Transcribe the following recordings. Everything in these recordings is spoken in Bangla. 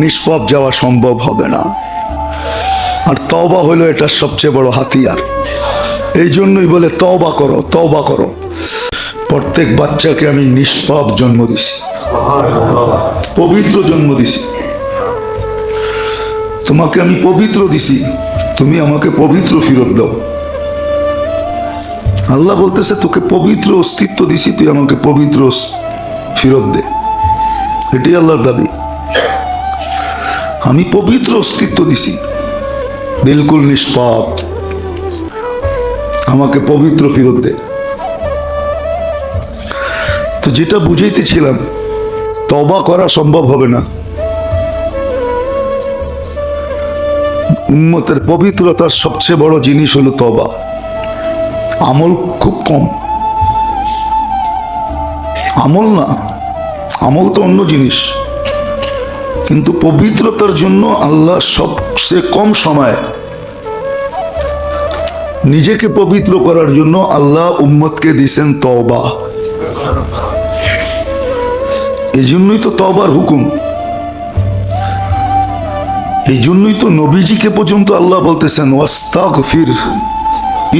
নিষ্পাপ যাওয়া সম্ভব হবে না। আর তওবা হলো এটা সবচেয়ে বড় হাতিয়ার। এই জন্যই বলে তওবা করো, তওবা করো। প্রত্যেক বাচ্চাকে আমি নিষ্পাপ জন্ম দিছি, পবিত্র জন্ম দিছি। তোমাকে আমি পবিত্র দিছি, তুমি আমাকে পবিত্র ফিরত দাও। আল্লাহ বলতেছে তোকে পবিত্র অস্তিত্ব দিছি, তুই আমাকে পবিত্র ফিরত দে। এটাই আল্লাহর দাবি। আমি পবিত্র অস্তিত্ব দিছি, বিলকুল নিষ্পাপ, আমাকে পবিত্র ফিরত দে। তো যেটা বুঝাইতেছিলাম, তওবা করা সম্ভব হবে না, উম্মতের পবিত্রতার সবচেয়ে বড় জিনিস হলো তওবা। আমল খুব কম, আমল না, আমল তো অন্য জিনিস, কিন্তু পবিত্রতার জন্য আল্লাহ সবচেয়ে কম সময় নিজেকে পবিত্র করার জন্য আল্লাহ উম্মতকে দিয়েছেন তওবা। এই জন্যই তো তওবার হুকুম। এই জন্যই তো নবীজিকে পর্যন্ত আল্লাহ বলতেছেন ওয়াস্তাগফির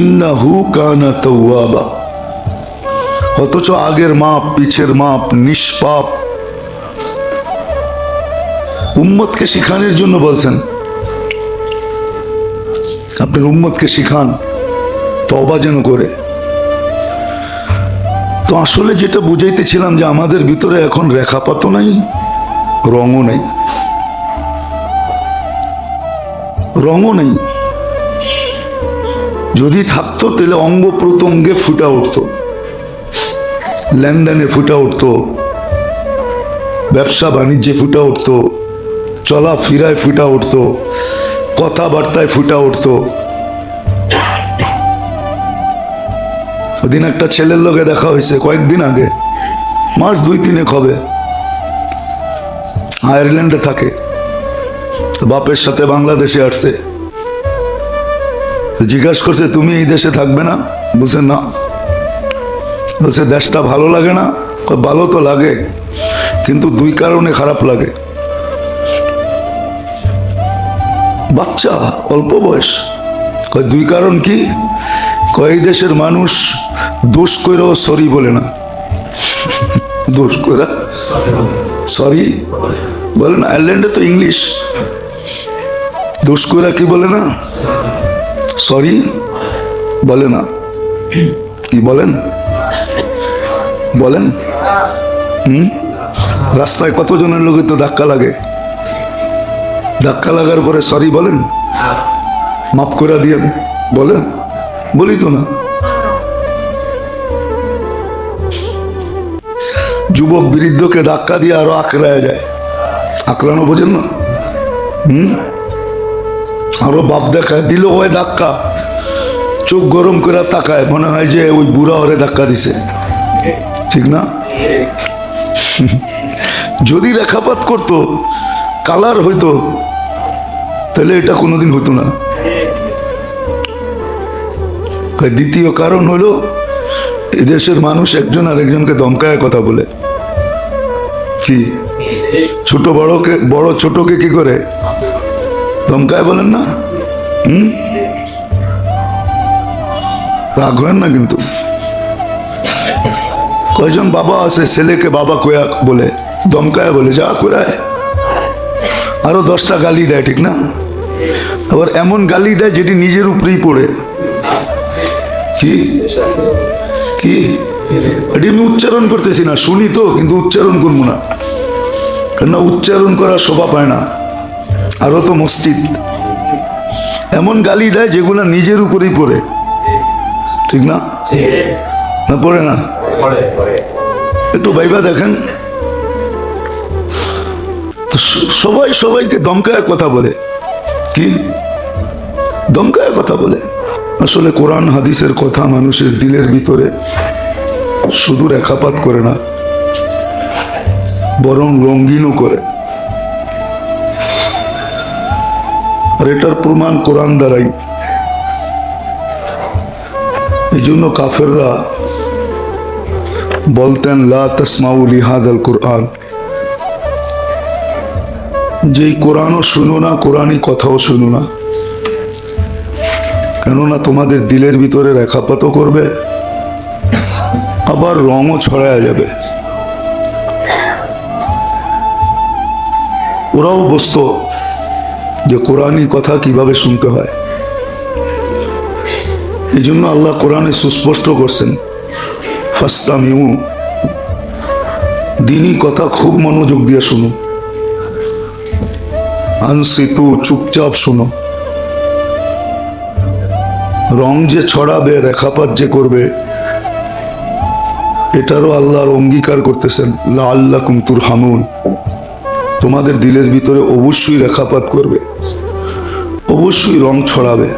ইন্নাহু কানা তাওয়াবা। অথচ আগের মাপ পিছের মাপ, নিষ্পাপ উম্মতকে শিখানোর জন্য বলছেন, আপনার উম্মতকে শিখান তওবা যেন করে। তো আসলে যেটা বুঝাইতেছিলাম যে আমাদের ভিতরে এখন রেখাপাতও নাই, রঙও নেই, রঙও নেই। যদি থাকতো তাহলে অঙ্গ প্রত্যঙ্গে ফুটা উঠতো, লেনদেনে ফুটা উঠতো, ব্যবসা বাণিজ্যে ফুটা উঠতো, চলাফেরায় ফুটা উঠতো, কথাবার্তায় ফুটা উঠতো। ওদিন একটা ছেলের লোকে দেখা হয়েছে কয়েকদিন আগে, মাস 2-3 হবে, আয়ারল্যান্ডে থাকে, বাপের সাথে বাংলাদেশে আসছে। জিজ্ঞাসা করছে তুমি এই দেশে থাকবে না? বলছে না। বলছে দেশটা ভালো লাগে না? ভালো তো লাগে, কিন্তু 2 কারণে খারাপ লাগে। বাচ্চা, অল্প বয়স। 2 কারণ কি? এই দেশের মানুষ দোষ কইরাও সরি বলে না, দোষ কইরা সরি বলে না। আয়ারল্যান্ডে তো ইংলিশ, দোষ কইরা কি বলে না? সরি বলে না। কি বলেন? বলেন রাস্তায় কতজনের লোকে তো ধাক্কা লাগে, ধাক্কা লাগার পরে সরি বলেন, মাফ করে দিয়ে বলেন? বলি তো না। যুবক বৃদ্ধকে ধাক্কা দিয়ে আরো আঁকড়ায় যায়, আঁকড়ানো বোঝেন না? আরো বাপ দেখায়, দিল হয় ধাক্কা, চোখ গরম করে তাকায়, মনে হয় যে ওই বুড়া ওরে ধাক্কা দিছে, ঠিক না? যদি রেখাপাত করতো, কালার হইতো, তাহলে এটা কোনোদিন হতো না। দ্বিতীয় কারণ হলো এদেশের মানুষ একজন আর একজনকে ধমকায় কথা বলে। কি ছোট বড়কে, বড় ছোটকে কি করে ধমকায় বলেন না? রাগ হয় না কিন্তু। কয়জন বাবা আছে ছেলেকে বাবা কয়া বলে, ধমকায় বলে যা করায়, আরো 10টা গালি দেয়, ঠিক না? আবার এমন গালি দেয় যেটি নিজের উপরেই পড়ে। কি কি এটি আমি উচ্চারণ করতেছি না, শুনি তো, কিন্তু উচ্চারণ করবো না, কেননা উচ্চারণ করার শোভা পায় না। আরো তো মসজিদ এমন গালি দেয় যেগুলো নিজের উপরেই পড়ে, ঠিক না? না পড়ে না? একটু ভাইবা দেখেন। সবাই সবাইকে ধমকায় কথা বলে। কি ধমকায় কথা বলে? আসলে কোরআন হাদিসের কথা মানুষের দিলের ভিতরে শুধু রেখাপাত করে না, বরং রঙিনও করে। আর এটার প্রমাণ কোরআন দ্বারাই। এই জন্য কাফেররা বলতেন লা তাসমাউ লিহাদাল কোরআন, যেই কোরআনও শুনো না, কোরআনই কথাও শুনো না, কেননা তোমাদের দিলের ভিতরে রেখাপাতও করবে, আবার রঙও ছড়ায়া যাবে। ওরাও বুঝতো যে কোরআনই কথা কিভাবে শুনতে হয়। এই জন্য আল্লাহ কোরআনে সুস্পষ্ট করছেন, ফাস্তামিউ, দিনই কথা খুব মনোযোগ দিয়ে শুনো, আনসিতু, চুপচাপ শুনো। রং যে ছড়াবে, রেখাপাত যে করবে, এটারও আল্লাহর অঙ্গীকার করতেছেন, লাআল্লাকুম তুরহামুন, তোমাদের দিলের ভিতরে অবশ্যই রেখাপাত করবে, অবশ্যই রং ছড়াবে।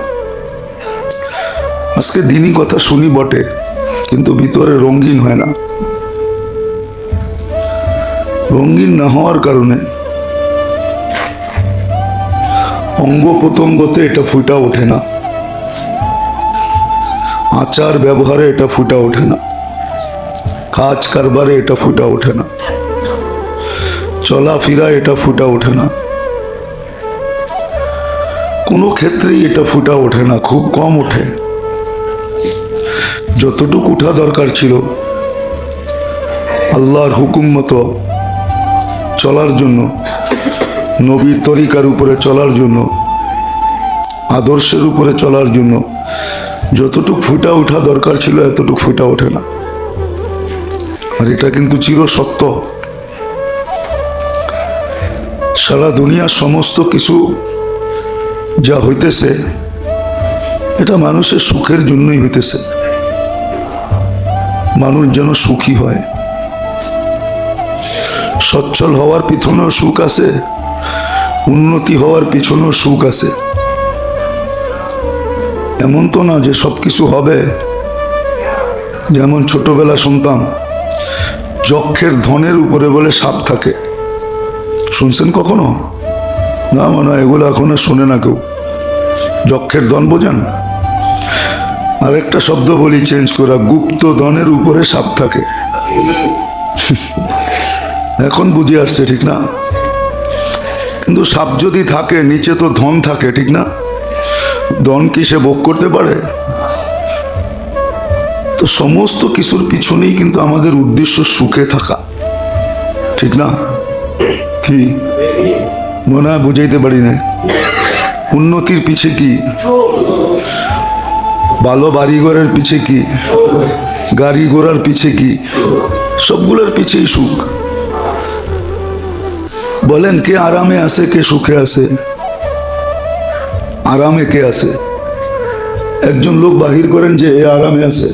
আজকে দিনই কথা শুনি বটে, কিন্তু ভিতরে রঙিন হয় না। রঙিন না হওয়ার কারণে অঙ্গ প্রত্যঙ্গতে এটা ফুটা ওঠে না, আচার ব্যবহারে এটা ফুটা ওঠে না, কাজ কারবারে এটা ফুটা ওঠে না, চলাফেরা এটা ফুটা ওঠে না, কোনো ক্ষেত্রেই এটা ফুটা ওঠে না, খুব কম ওঠে। যতটুকু উঠা দরকার ছিল আল্লাহর হুকুম মতো চলার জন্য, নবীর তরিকার উপরে চলার জন্য, আদর্শের উপরে চলার জন্য যতটুকু ফুটা ওঠা দরকার ছিল এতটুকু ফুটা ওঠে না। আর এটা কিন্তু চির সত্য। সারা দুনিয়ার সমস্ত কিছু যা হইতেছে এটা মানুষের সুখের জন্যই হইতেছে, মানুষ যেন সুখী হয়। সচ্ছল হওয়ার পিছনেও সুখ আছে, উন্নতি হওয়ার পিছনেও সুখ আছে। এমন তো না যে সব কিছু হবে। যেমন ছোটবেলা শুনতাম যক্ষের ধনের উপরে বলে সাপ থাকে, শুনছেন কখনো? না, মনে হয় এগুলো এখনো শোনে না কেউ। যক্ষের ধন বোঝেন? আরেকটা শব্দ বলি চেঞ্জ করা, গুপ্ত ধনের উপরে সাপ থাকে। এখন বুঝে আসছে, ঠিক না? কিন্তু সাপ যদি থাকে নিচে তো ধন থাকে, ঠিক না? ধন কি সে ভোগ করতে পারে? তো সমস্ত কিছুর পিছনেই কিন্তু আমাদের উদ্দেশ্য সুখে থাকা, ঠিক না? কি মনে হয় বুঝাইতে পারি না? উন্নতির পিছে কি? ভালো বাড়িঘরের পিছে কি? গাড়ি ঘোড়ার পিছে কি? সবগুলোর পিছেই সুখ। বলেন কে আরামে আছে, কে সুখে আছে? আরামে কে আছে? একজন লোক বাহির করেন যে এ আরামে আছে,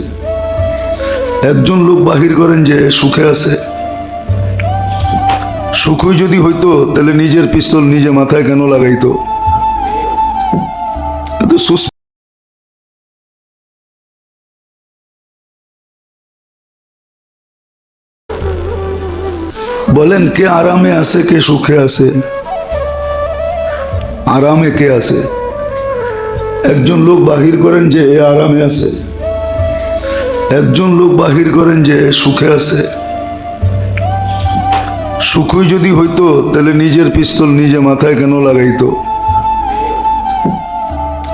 একজন লোক বাহির করেন যে সুখে আছে। সুখই যদি হইতো তাহলে নিজের পিস্তল নিজে মাথায় কেন লাগাইতো? বলেন কে আরামে আছে, কে সুখে আছে? আরামে কে আছে? একজন লোক বাহির করেন যে এ আরামে আছে, একজন লোক বাহির করেন যে সুখে আছে। সুখই যদি হইতো তাহলে নিজের পিস্তল নিজে মাথায় কেন লাগাইতো?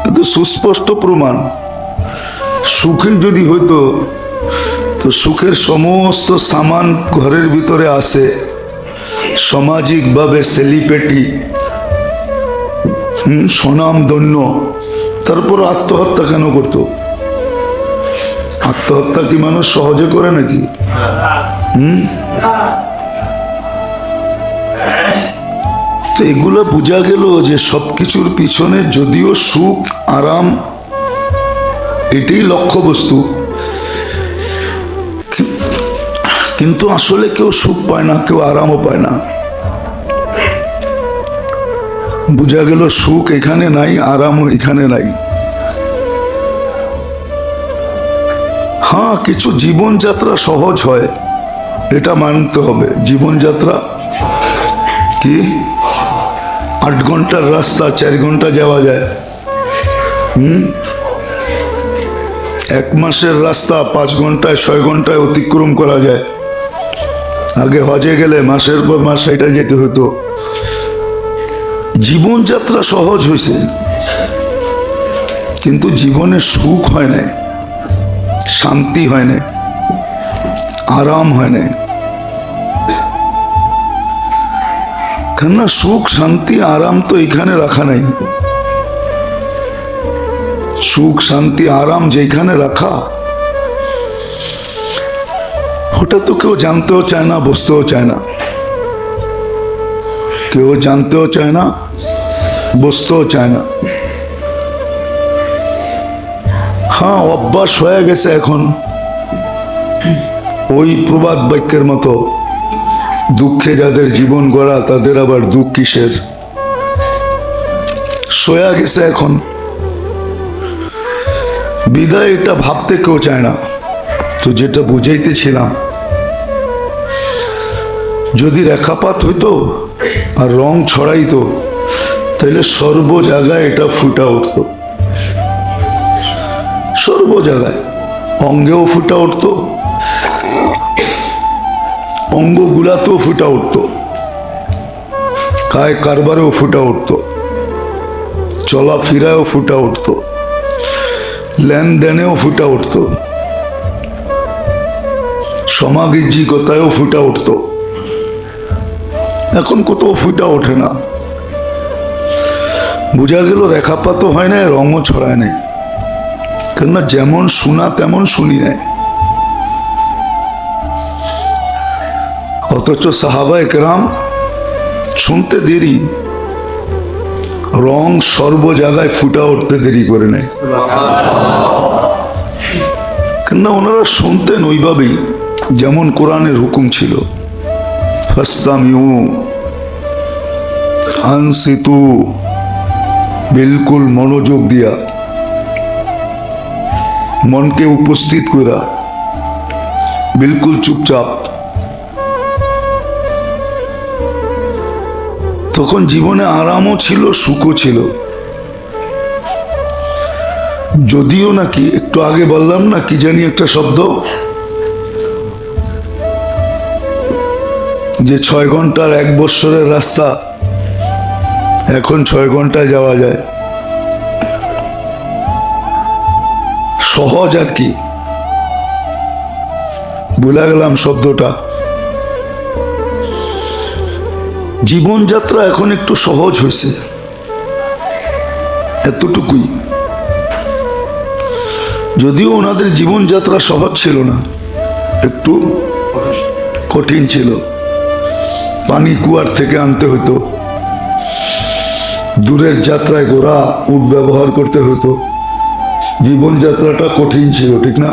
এত সুস্পষ্ট প্রমাণ। সুখই যদি হইতো তো সুখের সমস্ত সামান ঘরের ভিতরে আছে, সামাজিকভাবে সেলিব্রিটি, স্বনামধন্য, তারপর আত্মহত্যা কেন করতো? আত্মহত্যা কি মানুষ সহজে করে নাকি? তো এগুলো বোঝা গেল যে সবকিছুর পিছনে যদিও সুখ আরাম এটাই লক্ষ্যবস্তু, কিন্তু আসলে কেউ সুখ পায় না, কেউ আরামও পায় না। বোঝা গেল সুখ এখানে নাই, আরামও এখানে নাই। হ্যাঁ, কিছু জীবনযাত্রা সহজ হয়, এটা মানতে হবে। জীবনযাত্রা কি 8 ঘন্টার রাস্তা 4 ঘন্টা যাওয়া যায়, 1 মাসের রাস্তা 5 ঘন্টায় 6 ঘন্টায় অতিক্রম করা যায়। আগে হজে গেলে মাসের পর মাস এটা যেতে হতো, জীবনযাত্রা সহজ হয়েছে, কিন্তু জীবনে সুখ হয় না, শান্তি হয় না, আরাম হয় না। কেননা সুখ শান্তি আরাম তো এখানে রাখা নাই। সুখ শান্তি আরাম যেখানে রাখা, ওটা তো কেউ জানতেও চায় না, বুঝতেও চায় না। কেউ জানতেও চায় না, বুঝতেও চায় না। হ্যাঁ, অভ্যাস হয়ে গেছে এখন ওই প্রবাদ বাক্যের মতো, দুঃখে যাদের জীবন গড়া তাদের আবার দুঃখ কিসের। সয়া গেছে এখন, বিদায় এটা ভাবতে কেউ চায় না। তো যেটা বুঝাইতেছিলাম, যদি রেখাপাত হইতো আর রং ছড়াইতো, তাহলে সর্ব জায়গায় এটা ফুটা উঠতো। সর্ব জায়গায় অঙ্গেও ফুটা উঠতো, অঙ্গগুলাতেও ফুটা উঠতো, কায় কারবারেও ফুটা উঠতো, চলাফেরায়ও ফুটা উঠতো, লেনদেনেও ফুটা উঠতো, সমাজিকতায়ও ফুটা উঠতো। এখন কোথাও ফুটা ওঠে না। বোঝা গেল রেখাপাত হয় না, রঙও ছড়ায় না। কেননা যেমন শোনা তেমন শুনি নেয়। অথচ সাহাবায়ে কেরাম শুনতে দেরি, রং সর্ব জায়গায় ফুটা উঠতে দেরি করে নেয়। কেননা ওনারা শুনতেন ওইভাবেই, যেমন কোরআনের হুকুম ছিল, ফাসতামিউ আনসিতু, বিলকুল মনোযোগ দিয়া, মনকে উপস্থিত করা, বিলকুল চুপচাপ। তখন জীবনে আরামও ছিল, সুখও ছিল। যদিও নাকি একটু আগে বললাম না, কি জানি একটা শব্দ, যে 6 ঘন্টার 1 বৎসরের রাস্তা এখন 6 ঘন্টায় যাওয়া যায়। সহজ আর কি, ভুলে গেলাম শব্দটা। জীবনযাত্রা এখন একটু সহজ হয়েছে, এতটুকুই। যদিও ওনাদের জীবনযাত্রা সহজ ছিল না, একটু কঠিন ছিল। পানি কুয়ার থেকে আনতে হতো, দূরের যাত্রায় ঘোড়া উট ব্যবহার করতে হতো। জীবনযাত্রাটা কঠিন ছিল, ঠিক না?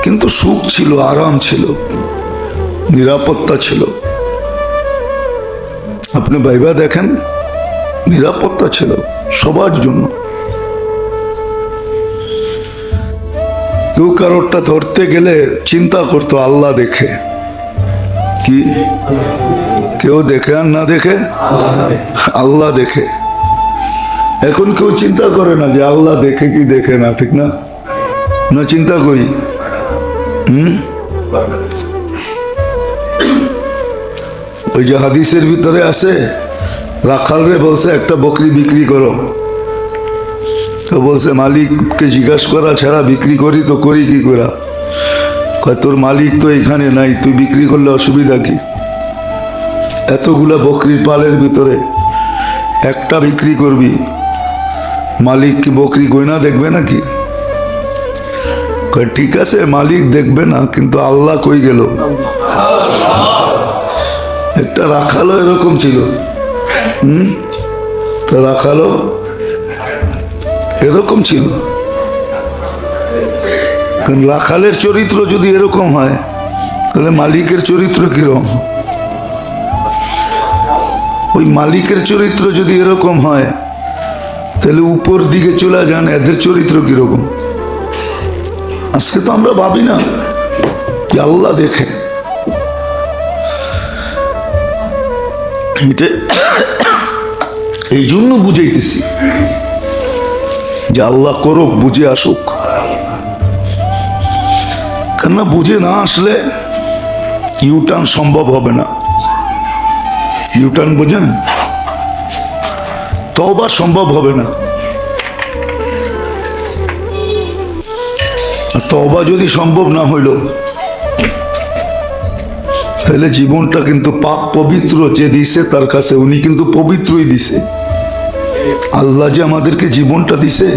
কিন্তু সুখ ছিল, আরাম ছিল, নিরাপত্তা ছিল। আপনি ভাইবা দেখেন, নিরাপত্তা ছিল সবার জন্য। কেউ কারোরটা ধরতে গেলে চিন্তা করতো আল্লাহ দেখে, কি কেউ দেখে আর না দেখে, আল্লাহ দেখে। এখন কেউ চিন্তা করে না যে আল্লাহ দেখে কি দেখে না, ঠিক না? না চিন্তা করি। ওই যে হাদিসের ভিতরে আছে, রাখাল রে বলছে একটা বকরি বিক্রি করো, তো বলছে মালিককে জিজ্ঞাসা করা ছাড়া বিক্রি করি তো করি কি করা? তোর মালিক তো এখানে নাই, তুই বিক্রি করলে অসুবিধা কি? এতগুলা বকরির পালের ভিতরে একটা বিক্রি করবি, মালিক কি বকরি গয়না দেখবে নাকি? ঠিক আছে, মালিক দেখবে না, কিন্তু আল্লাহ কই গেল? একটা রাখালো এরকম ছিল। তো রাখালো এরকম ছিল। রাখালের চরিত্র যদি এরকম হয়, তাহলে মালিকের চরিত্র কিরকম? ওই মালিকের চরিত্র যদি এরকম হয়, তাহলে উপর দিকে চলে যান, এদের চরিত্র কিরকম? আজকে তো আমরা ভাবি না যে আল্লাহ দেখে। এই জন্য বুঝাইতেছি যে আল্লাহ করুক, বুঝে আসুক। কেননা বুঝে না আসলে ইউটার্ন সম্ভব হবে না। ইউটার্ন বোঝেন? তওবা সম্ভব হবে না। আর তওবা যদি সম্ভব না হইল, তাহলে জীবনটা কিন্তু পাক পবিত্র যে দিছে তার কাছে, উনি কিন্তু পবিত্রই দিছে। আল্লাহ যে আমাদেরকে জীবনটা দিছে,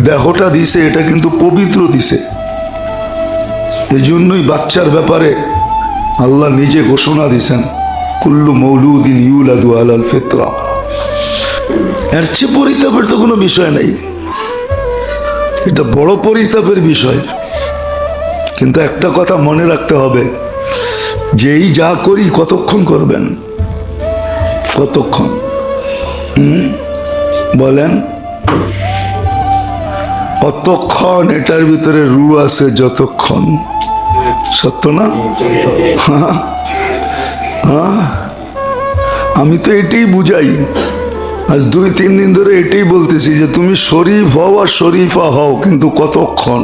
দেহটা দিছে, এটা কিন্তু পবিত্র দিছে। এই জন্যই বাচ্চার ব্যাপারে আল্লাহ নিজে ঘোষণা দিছেন, কুল্লু মৌলুদিন ইউলাদু আলাল ফিতরা। এর চেয়ে পরিতাপের তো কোনো বিষয় নাই, এটা বড় পরিতাপের বিষয়। কিন্তু একটা কথা মনে রাখতে হবে, যেই যা করি কতক্ষণ করবেন, কতক্ষণ বলেন, কতক্ষণ, এটার ভিতরে রু আছে যতক্ষণ। সত্য না? হ্যাঁ, আমি তো এটাই বুঝাই, আজ 2-3 দিন ধরে এটাই বলতেছি যে তুমি শরীফ হও আর শরীফা হও, কিন্তু কতক্ষণ।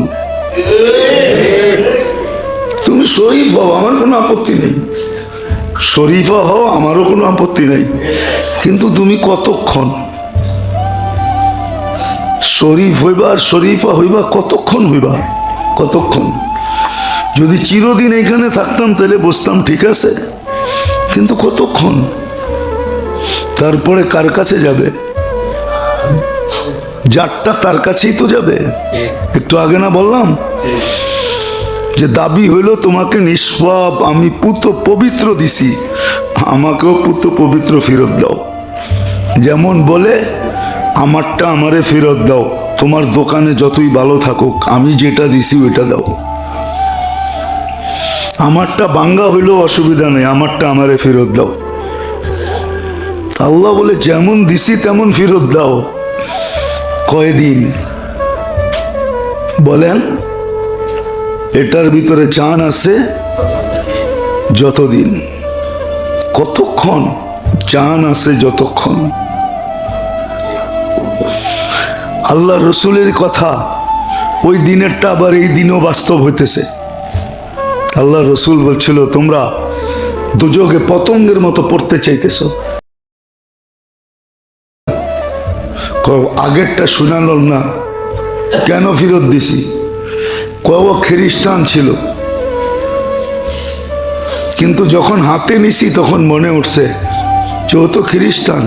তুমি শরীফ হও, আমার কোনো আপত্তি নেই, শরীফা হও, আমারও কোনো আপত্তি নেই, কিন্তু তুমি কতক্ষণ শরীফ হইবা আর শরীফা হইবা, কতক্ষণ হইবা, কতক্ষণ। যদি চিরদিন এখানে থাকতাম তাহলে বসতাম, ঠিক আছে, কিন্তু কতক্ষণ। তারপরে কার কাছে যাবে? যারটা তার কাছেই তো যাবে। একটু আগে না বললাম যে দাবি হইল তোমাকে নিষ্পাপ আমি পুত পবিত্র দিছি, আমাকেও পুত পবিত্র ফেরত দাও। যেমন বলে আমারটা আমারে ফেরত দাও, তোমার দোকানে যতই ভালো থাকুক, আমি যেটা দিছি ওইটা দাও। আমারটা বাঙ্গা হইলেও অসুবিধা নেই, আমারটা আমারে ফেরত দাও। আল্লাহ বলে যেমন দিছি তেমন ফেরত দাও। কয়দিন বলেন? এটার ভিতরে চান আছে যতদিন। কতক্ষণ? চান আছে যতক্ষণ। আল্লাহ রসুলের কথা, ওই দিনেরটা আবার এই দিনও বাস্তব হইতেছে। আল্লাহ রসুল বলছিল তোমরা দুযোগে পতঙ্গের মতো পড়তে চাইতেছ। আগেরটা শুনালাম না, কেন ফেরত দিছি? কব খ্রিস্টান ছিল, কিন্তু যখন হাতে নিছি তখন মনে উঠছে যে ও তো খ্রিস্টান।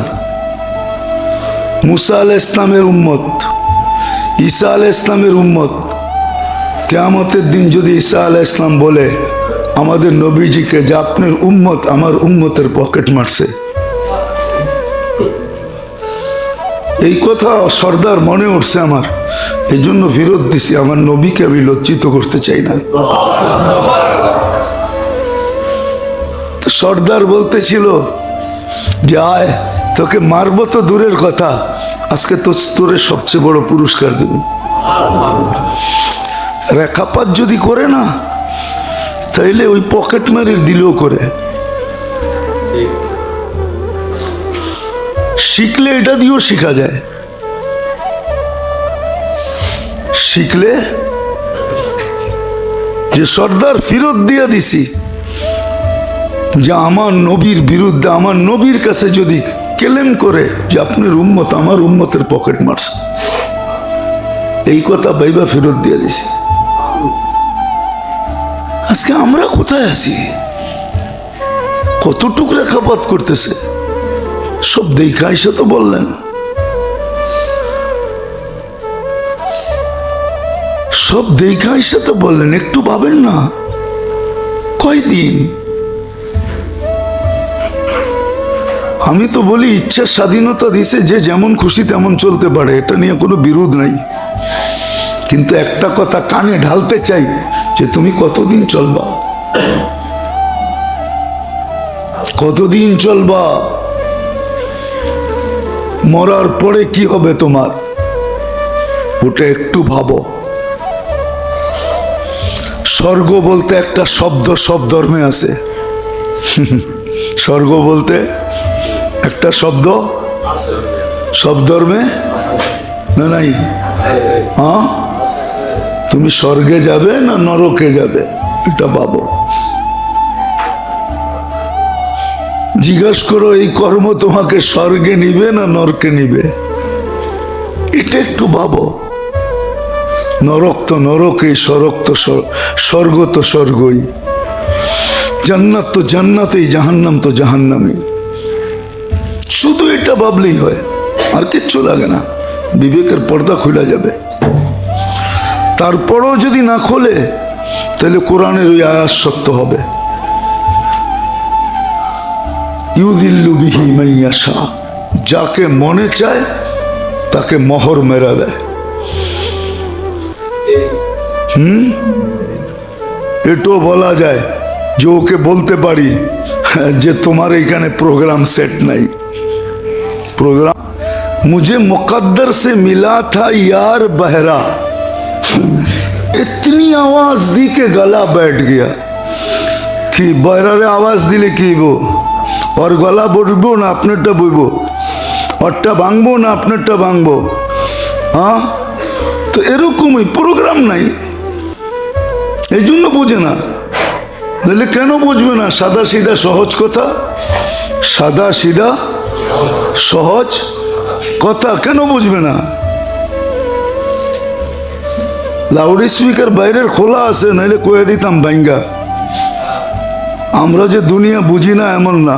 মুসা আলাইহিস ইসলামের উম্মত, ঈসা আলাইহিস ইসলামের উম্মত। কিয়ামতের দিন যদি ঈসা আলাইহিস ইসলাম বলে আমাদের নবীজিকে যে আপনার উম্মত আমার উম্মতের পকেট মারছে, এই কথা সর্দার মনে উঠছে আমার, এই জন্য ফেরত দিছি। আমার নবীকে আমি লজ্জিত করতে চাই না। তো সর্দার বলতেছিল যে আয়, তোকে মারবো তো দূরের কথা, আজকে তো তোরে সবচেয়ে বড় পুরস্কার দেব। রেখাপাত যদি করে না, তাইলে ওই পকেট মারির দিলেও করে। শিখলে এটা দিয়েও শিখা যায়, শিখলে যে সর্দার ফেরত দিয়ে দিছি, যে আমার নবীর বিরুদ্ধে, আমার নবীর কাছে যদি কেলেম করে যে আপনার উম্মত আমার উম্মতের পকেট মারছে, এই কথা ভাইবা ফেরত দিয়ে দিছি। আজকে আমরা কোথায় আছি? কতটুকু রেখাপাত করতেছে, সব দেখা এসে তো বললেন। সব দেখা এসে তো বললেন, একটু ভাবেন না কয়দিন। আমি তো বলি ইচ্ছার স্বাধীনতা দিছে, যে যেমন খুশি তেমন চলতে পারে, এটা নিয়ে কোনো বিরোধ নাই। কিন্তু একটা কথা কানে ঢালতে চাই যে তুমি কতদিন চলবা, কতদিন চলবা, মরার পরে কি হবে তোমার, ওটা একটু ভাবো। স্বর্গ বলতে একটা শব্দ সব ধর্মে আছে। স্বর্গ বলতে একটা শব্দ সব ধর্মে না নাই? হ্যাঁ, তুমি স্বর্গে যাবে না নরকে যাবে, এটা ভাবো। জিজ্ঞাসা করো এই কর্ম তোমাকে স্বর্গে নিবে না নরকে নিবে, এটা একটু ভাবো। নরক তো নরকে, স্বর্গ তো স্বর্গ তো স্বর্গই, জান্নাত তো জান্নাতেই, জাহান্নাম তো জাহান্নামই। শুধু এটা ভাবলেই হয়, আর কিচ্ছু লাগে না, বিবেকের পর্দা খুলে যাবে। তারপরও যদি না খোলে তাহলে কোরআনের ওই আয়াত সত্য হবে, ইউদিল্লু বিহি মান ইয়াশা, যাকে মনে চায় তাকে মোহর মেরা দেয়। এটাও বলা যায় যে ওকে বলতে পারি যে তোমার এইখানে প্রোগ্রাম সেট নাই, प्रोग्राम मुझे मुकद्दर से मिला था यार बहरा, इतनी आवाज दी के गला बैठ गया कि बहरारे आवाज दिले कि वो और गला बजबो ना अपनेटा बইবো, ওরটা ভাঙবো না আপনারটা ভাঙবো। হ্যাঁ, তো এরকমই প্রোগ্রাম নাই, এই জন্য বোঝে না। তাহলে কেন বুঝবে না? সাদা সিধা সহজ কথা, সাদা সিধা সহজ কথা কেন বুঝবে না? লাউড স্পিকার বাইরের খোলা আছে, নাইলে কয়ে দিতাম ভাঙ্গা। আমরা যে দুনিয়া বুঝি না এমন না,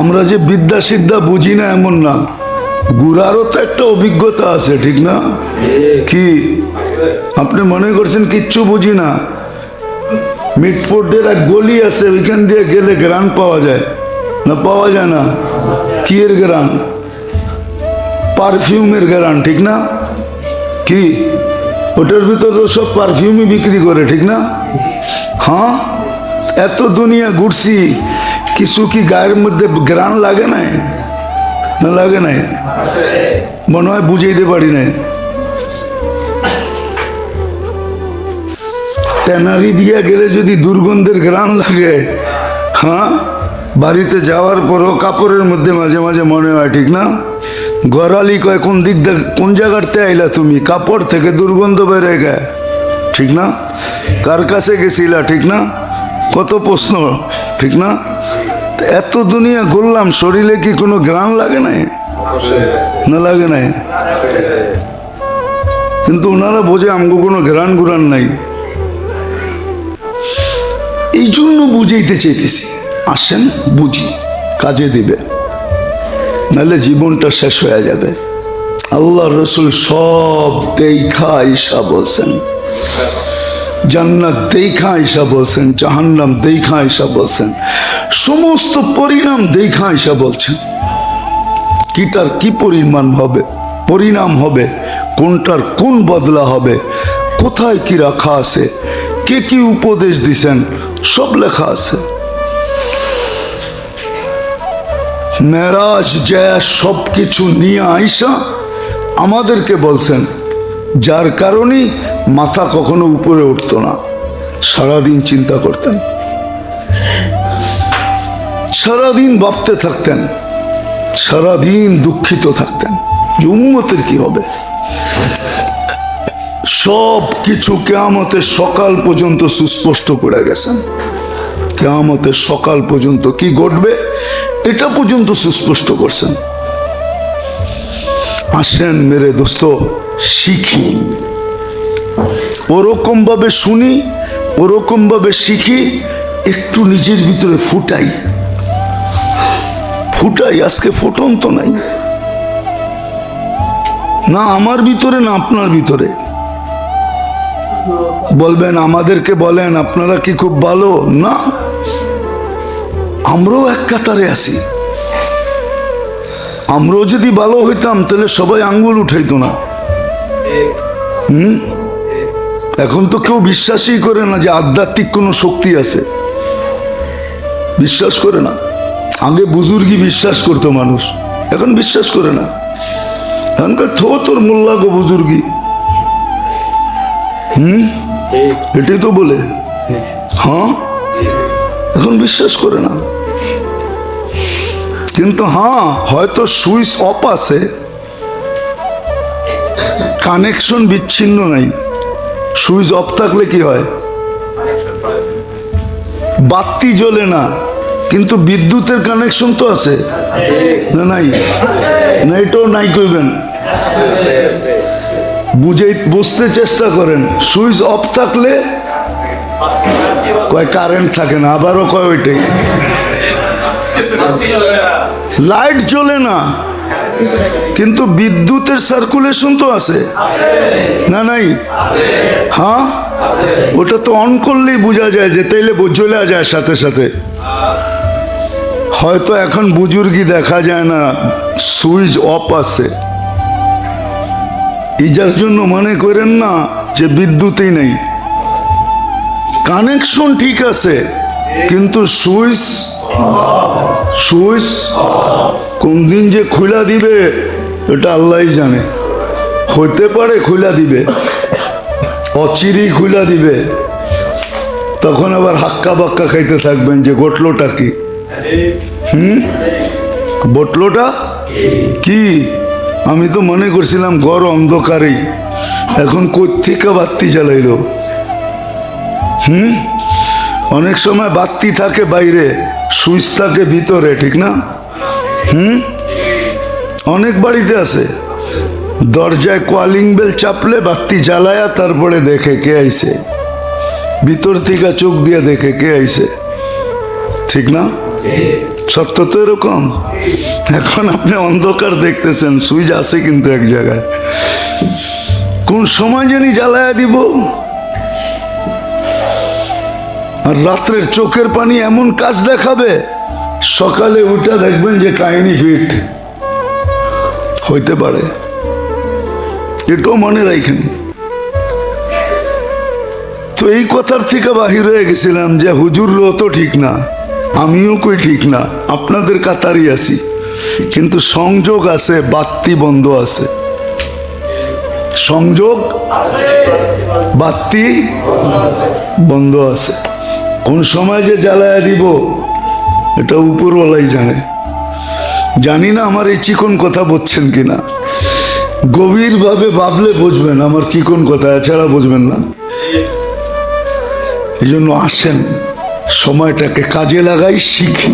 আমরা যে বিদ্যা সিদ্ধা বুঝি না এমন না, গুড়ারও তো একটা অভিজ্ঞতা আছে, ঠিক না? কি আপনি মনে করছেন কিচ্ছু বুঝি না? মিটফোর্ডের এক গলি আছে, ওইখান দিয়ে গেলে গ্রান পাওয়া যায় না? পাওয়া যায় না? কি এর গ্রান? পারফিউমের গ্রান, ঠিক না? কি ওটার ভিতরে সব পারফিউমই বিক্রি করে, ঠিক না? হ্যাঁ, এত দুনিয়া ঘুরছি, কিছু কি গায়ের মধ্যে গ্রান লাগে নাই? না লাগে নাই? মনে হয় বুঝাইতে পারি নাই। ট্যানারি দিয়া গেলে যদি দুর্গন্ধের গ্রান লাগে, হ্যাঁ, বাড়িতে যাওয়ার পরও কাপড়ের মধ্যে মাঝে মাঝে মনে হয়, ঠিক না? গড়ালি কয় কোন দিক দিয়ে কোন জায়গাতে আইলা তুমি, কাপড় থেকে দুর্গন্ধ বেড়ে গায়, ঠিক না? কার কাছে গেছিলা, ঠিক না? কত প্রশ্ন, ঠিক না? এত দুনিয়া ঘুরলাম, শরীরে কি কোনো গ্রান লাগে নাই? না লাগে নাই? কিন্তু ওনারা বোঝে আমগো কোনো গ্রান গুরান নাই, এই জন্য বুঝাইতে চাইতেছি। আসেন বুঝি, কাজে দিবে, নাহলে জীবনটা শেষ হয়ে যাবে। আল্লাহ রসুল সব দেখা ঈশা বলছেন, জান্নাত দেখা ঈশা বলছেন, জাহান্নাম দেখা ঈশা বলছেন, সমস্ত পরিণাম দেখা ঈশা বলছেন। কিটার কি পরিমাণ হবে, পরিণাম হবে, কোনটার কোন বদলা হবে, কোথায় কি রাখা আছে, কে কি উপদেশ দিছেন, সব লেখা আছে। মেরাজ জয় সব কিছু নিয়ে আইসা আমাদেরকে বলছেন, যার কারণে মাথা কখনো উপরে উঠতো না, সারাদিন চিন্তা করতেন, সারাদিন ভাবতে থাকতেন, সারাদিন দুঃখিত থাকতেন যে উম্মতের কি হবে। সব কিছু কিয়ামতের সকাল পর্যন্ত সুস্পষ্ট করে গেছেন। কিয়ামতের সকাল পর্যন্ত কি ঘটবে এটা পর্যন্ত সুস্পষ্ট করছেন। আসেন মেরে দোস্ত, শিখি, ওরকম ভাবে শুনি, ওরকম ভাবে শিখি, একটু নিজের ভিতরে ফুটাই। আজকে ফুটন্ত নাই, না আমার ভিতরে না আপনার ভিতরে। বলবেন আমাদেরকে বলেন আপনারা কি খুব ভালো? না, আমরাও এক কাতারে আছি। আমরাও যদি ভালো হইতাম তাহলে সবাই আঙ্গুল উঠাইতো না। এখন তো কেউ বিশ্বাসই করে না যে আধ্যাত্মিক কোনো শক্তি আছে, বিশ্বাস করে না। আগে বুজুর্গি বিশ্বাস করতো মানুষ, এখন বিশ্বাস করে না। এখনকার তোর মোল্লা গো বুজুর্গি, এটাই তো বলে, হ্যাঁ, এখন বিশ্বাস করে না। কিন্তু হ্যাঁ, হয়তো সুইচ অফ আছে, কানেকশন বিচ্ছিন্ন নাই। সুইচ অফ থাকলে কি হয়? বাতি জ্বলে না, কিন্তু বিদ্যুতের কানেকশন তো আছে না? নাই না? এটাও নাই কইবেন? বুঝতে চেষ্টা করেন। সুইচ অফ থাকলে কয় কারেন্ট থাকে না, আবারও কয় ওইটাই। লাইট জ্বলে না, কিন্তু বিদ্যুতের সার্কুলেশন তো আছে না? নাই? হ্যাঁ, ওটা তো অন করলেই বোঝা যায় যে তাইলে জ্বলে যায় সাথে সাথে। হয়তো এখন বুজুর্গি দেখা যায় না, সুইচ অফ আছে। ইজার জন্য মনে করেন না যে বিদ্যুৎই নেই, কানেকশন ঠিক আছে, কিন্তু সুইচ কোন দিন যে খুলা দিবে এটা আল্লাহই জানে। হইতে পারে খুলা দিবে, অচিরেই খুলা দিবে, তখন আবার হাক্কা বাক্কা খাইতে থাকবেন যে ঘটলোটা কি। বটলোটা কি? আমি তো মনে করছিলাম ঘর অন্ধকারেই, এখন কোত্থেকে বাতি জ্বালাইল। অনেক সময় বাতি থাকে বাইরে, সুইচ থাকে ভিতরে, ঠিক না? অনেক বাড়িতে আছে, দরজায় কলিং বেল চাপলে বাতি জ্বালায়া তারপরে দেখে কে আইছে, ভিতর থেকে চোখ দিয়ে দেখে কে আইছে, ঠিক না? সত্য তো এরকম। এখন আপনি অন্ধকার দেখতেছেন, সুইচ আছে কিন্তু এক জায়গায়, কোন সময় জানি জ্বালায়া দিব। আর রাত্রের চোখের পানি এমন কাজ দেখাবে, সকালে উঠে দেখবেন যে টাইনি ফিট হইতে পারে। এটাও মনে রাখেন। তো এই কথার থেকে বাহির হয়ে গেছিলাম যে হুজুরও তো ঠিক না, আমিও কই ঠিক না, আপনাদের কাতারই আছি, কিন্তু সংযোগ আছে, বাতি বন্ধ আছে। সংযোগ বাতি বন্ধ আছে। কোন সময় যে জ্বালায়া দিব এটা উপরওয়ালাই জানে। জানি না আমার এই চিকন কথা বুঝছেন কিনা, গভীরভাবে ভাবলে বুঝবেন আমার চিকন কথা, এছাড়া বুঝবেন না। এই জন্য আসেন, সময়টাকে কাজে লাগাই, শিখি।